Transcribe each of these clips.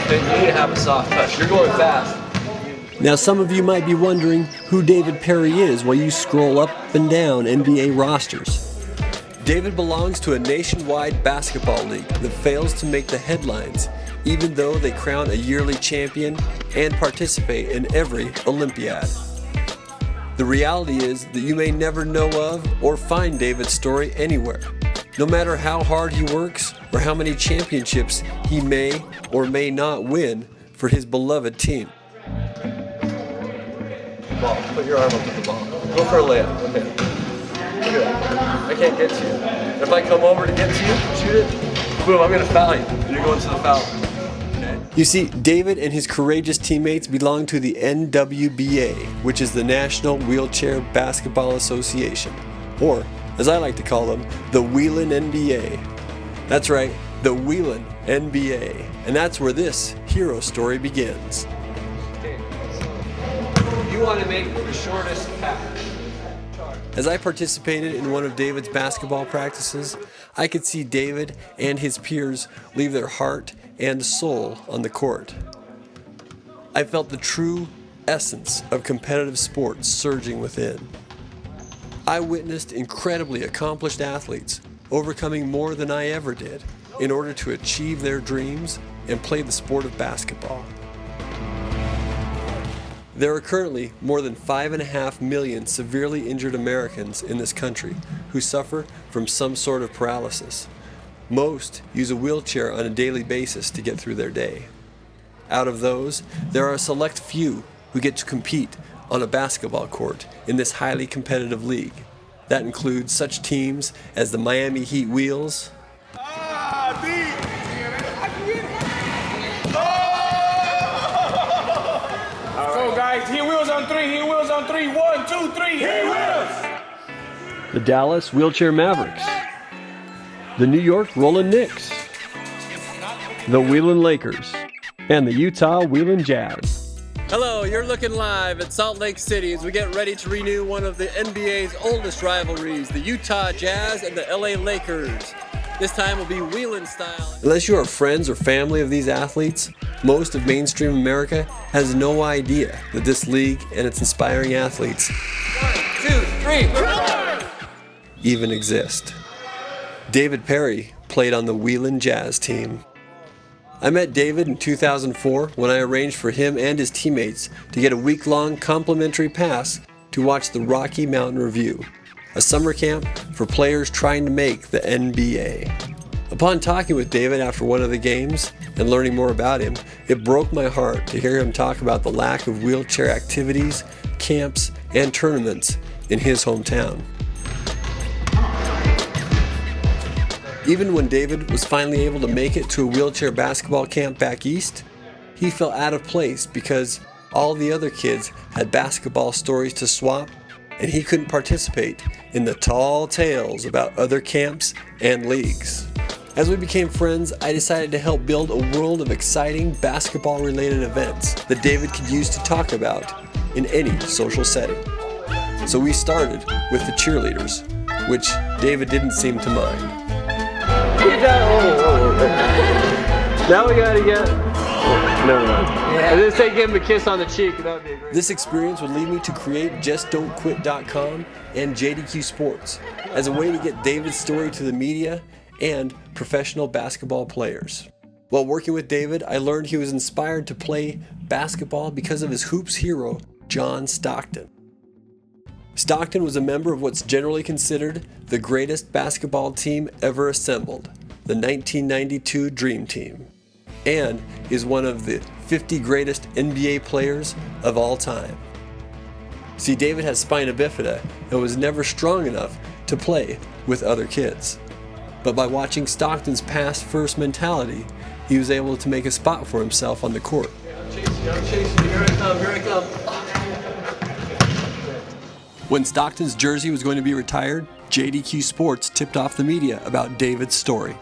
You need to have a soft touch. You're going fast. Now, some of you might be wondering who David Perry is while you scroll up and down NBA rosters. David belongs to a nationwide basketball league that fails to make the headlines, even though they crown a yearly champion and participate in every Olympiad. The reality is that you may never know of or find David's story anywhere, no matter how hard he works or how many championships he may or may not win for his beloved team. Ball. Put your arm up with the ball. Go for a layup. Okay. Good. I can't get to you. If I come over to get to you, shoot it, boom, I'm going to foul you. And you're going to the foul. Okay. You see, David and his courageous teammates belong to the NWBA, which is the National Wheelchair Basketball Association, or, as I like to call them, the Wheelin' NBA. That's right, the Wheelin' NBA. And that's where this hero story begins. Okay. So you want to make the shortest pass. As I participated in one of David's basketball practices, I could see David and his peers leave their heart and soul on the court. I felt the true essence of competitive sports surging within. I witnessed incredibly accomplished athletes overcoming more than I ever did in order to achieve their dreams and play the sport of basketball. There are currently more than 5.5 million severely injured Americans in this country who suffer from some sort of paralysis. Most use a wheelchair on a daily basis to get through their day. Out of those, there are a select few who get to compete on a basketball court in this highly competitive league. That includes such teams as the Miami Heat Wheels, He wheels on three, he wheels on three. 1, 2, 3, he wheels! the Dallas Wheelchair Mavericks, the New York Rollin' Knicks, the Wheelin' Lakers, and the Utah Wheelin' Jazz. Hello, you're looking live at Salt Lake City as we get ready to renew one of the NBA's oldest rivalries, the Utah Jazz and the LA Lakers. This time will be Wheelin' style. Unless you are friends or family of these athletes, most of mainstream America has no idea that this league and its inspiring athletes 1, 2, 3, even exist. David Perry played on the Wheelin' Jazz team. I met David in 2004 when I arranged for him and his teammates to get a week-long complimentary pass to watch the Rocky Mountain Review, a summer camp for players trying to make the NBA. Upon talking with David after one of the games and learning more about him, it broke my heart to hear him talk about the lack of wheelchair activities, camps, and tournaments in his hometown. Even when David was finally able to make it to a wheelchair basketball camp back east, he felt out of place because all the other kids had basketball stories to swap and he couldn't participate in the tall tales about other camps and leagues. As we became friends, I decided to help build a world of exciting basketball-related events that David could use to talk about in any social setting. So we started with the cheerleaders, which David didn't seem to mind. Now we gotta get... Never mind. I didn't say give him a kiss on the cheek. That would be great. This experience would lead me to create JustDon'tQuit.com and JDQ Sports as a way to get David's story to the media and professional basketball players. While working with David, I learned he was inspired to play basketball because of his hoops hero, John Stockton. Stockton was a member of what's generally considered the greatest basketball team ever assembled, the 1992 Dream Team, and is one of the 50 greatest NBA players of all time. See, David has spina bifida and was never strong enough to play with other kids. But by watching Stockton's pass-first mentality, he was able to make a spot for himself on the court. I'm chasing you. Here I come. When Stockton's jersey was going to be retired, JDQ Sports tipped off the media about David's story.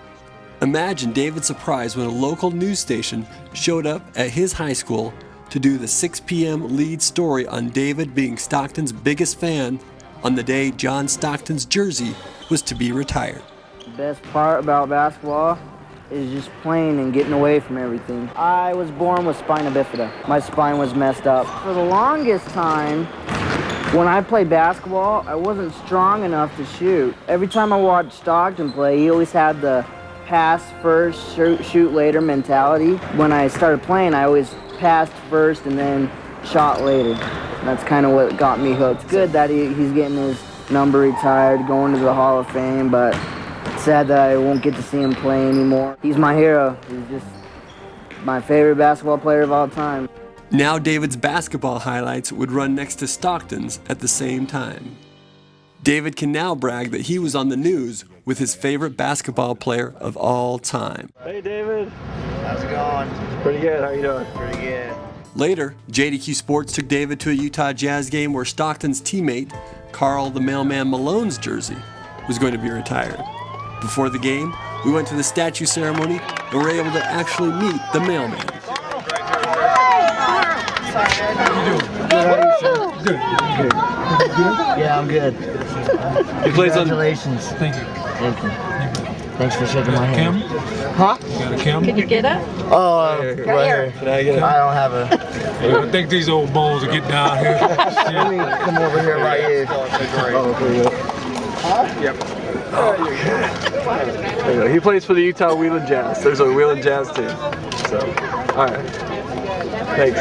Imagine David's surprise when a local news station showed up at his high school to do the 6 p.m. lead story on David being Stockton's biggest fan on the day John Stockton's jersey was to be retired. The best part about basketball is just playing and getting away from everything. I was born with spina bifida. My spine was messed up. For the longest time, when I played basketball, I wasn't strong enough to shoot. Every time I watched Stockton play, he always had the pass first, shoot later mentality. When I started playing, I always passed first and then shot later. And that's kind of what got me hooked. It's good that he's getting his number retired, going to the Hall of Fame, but it's sad that I won't get to see him play anymore. He's my hero. He's just my favorite basketball player of all time. Now David's basketball highlights would run next to Stockton's at the same time. David can now brag that he was on the news with his favorite basketball player of all time. Hey David. How's it going? Pretty good, how you doing? Pretty good. Later, JDQ Sports took David to a Utah Jazz game where Stockton's teammate, Carl the Mailman Malone's jersey, was going to be retired. Before the game, we went to the statue ceremony and were able to actually meet the mailman. Yeah, I'm good. He plays on. Congratulations. Thank you. Thank you. Thanks for shaking my hand. Huh? You got a camera? Can you get it? Oh, right here. Can I get it? I don't have a. I think these old bones will get down here. Let me come over here by you. Oh, pretty good. Yep. There you go. He plays for the Utah Wheeling Jazz. There's a Wheeling Jazz team. So, all right. Thanks.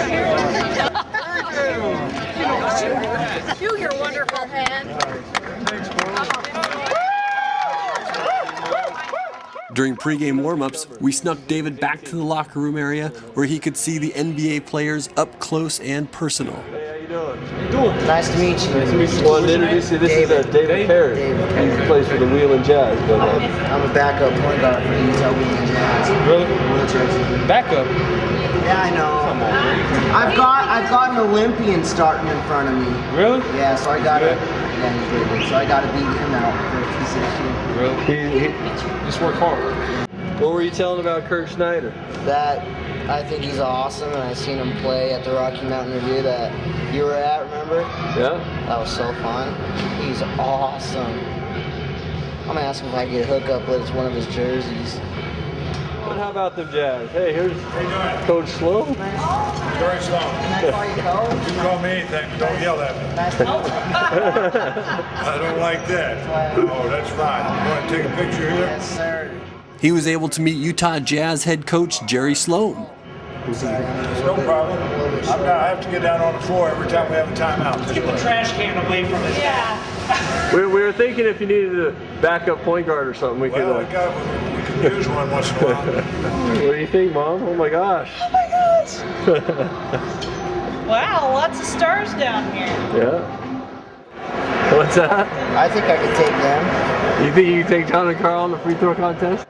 Do your wonderful hand. During pregame warm-ups, we snuck David back to the locker room area where he could see the NBA players up close and personal. Hey, how you doing? Nice to meet you. Nice to meet you. Well, to introduce you, this is David Perry. David. He plays for the Wheeling Jazz. But, I'm a backup point guard for the Utah Wheeling Jazz. Really? Wheelchair. Backup. Yeah, I know. I've got an Olympian starting in front of me. Really? Yeah, so I gotta. Yeah, he's really good. So I gotta beat him out for a position. Really? Just work hard. what were you telling about Kirk Snyder? That I think he's awesome, and I seen him play at the Rocky Mountain Review that you were at, remember? Yeah? That was so fun. He's awesome. I'm gonna ask him if I can get a hookup with one of his jerseys. But how about them Jazz? Hey, here's Coach Sloan. Very slow. Can I call you Coach? You call me anything, but don't yell at me. Nice to meet I don't like that. Oh, that's fine. You want to take a picture you. here? Yes, sir. He was able to meet Utah Jazz head coach Jerry Sloan. It's no problem. I have to get down on the floor every time we have a timeout. Get the trash can away from us. Yeah. We were thinking if you needed a backup point guard or something, we Well, could. we can use one once in a while. What do you think, Mom? Oh my gosh. Oh my gosh. Wow, lots of stars down here. Yeah. What's that? I think I could take them. You think you can take John and Carl in the free throw contest?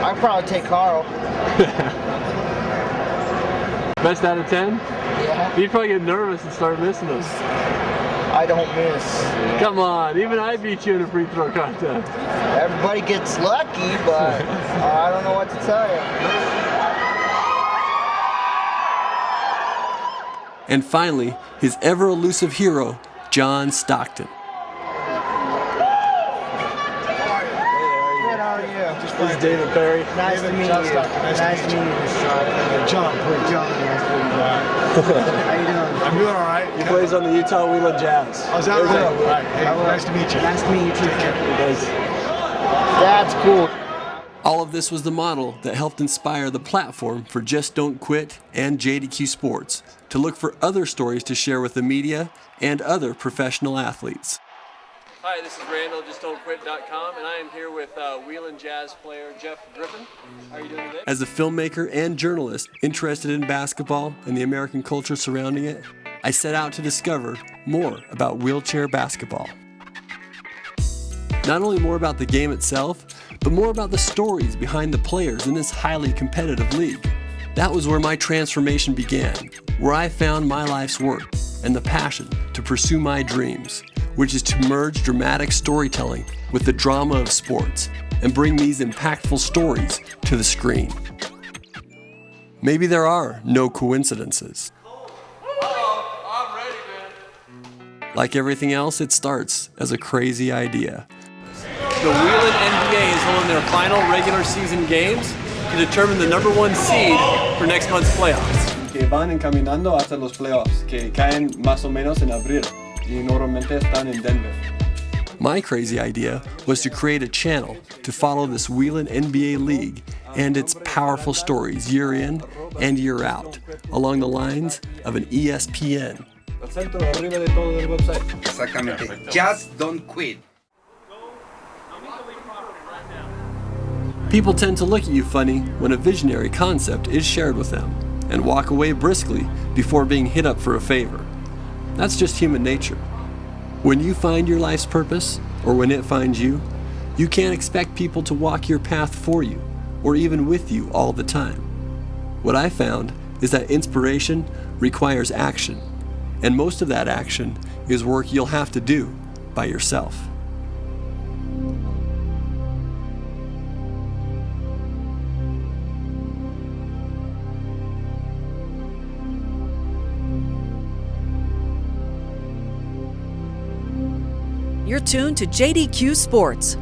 I'd probably take Carl. Best out of 10? Yeah. You'd probably get nervous and start missing us. I don't miss. Come on, even I beat you in a free throw contest. Everybody gets lucky, but I don't know what to tell you. And finally, his ever elusive hero, John Stockton. Good, how are you? This is David Perry. Nice to meet you. Nice to meet you. John. Nice to meet you. How you doing? I'm doing all right. He plays on the Utah Wheeling Jazz. How's that? All right. Hey, nice to meet you. Nice to meet you too. That's cool. All of this was the model that helped inspire the platform for Just Don't Quit and JDQ Sports to look for other stories to share with the media and other professional athletes. Hi, this is Randall, JustDon'tQuit.com, and I am here with Wheeling Jazz player Jeff Griffin. How are you doing today? As a filmmaker and journalist interested in basketball and the American culture surrounding it, I set out to discover more about wheelchair basketball. Not only more about the game itself, but more about the stories behind the players in this highly competitive league. That was where my transformation began, where I found my life's work and the passion to pursue my dreams, which is to merge dramatic storytelling with the drama of sports and bring these impactful stories to the screen. Maybe there are no coincidences. I'm ready, man. Like everything else, it starts as a crazy idea. The Wheeling NBA is holding their final regular season games, to determine the #1 seed for next month's playoffs. Que van encaminando hasta los playoffs, que caen más o menos en abril y normalmente están en Denver. My crazy idea was to create a channel to follow this Wheeling NBA league and its powerful stories year in and year out, along the lines of an ESPN. Al centro, arriba de todo del website. Exactamente. Just don't quit. People tend to look at you funny when a visionary concept is shared with them and walk away briskly before being hit up for a favor. That's just human nature. When you find your life's purpose, or when it finds you, you can't expect people to walk your path for you, or even with you all the time. What I found is that inspiration requires action, and most of that action is work you'll have to do by yourself. You're tuned to JDQ Sports,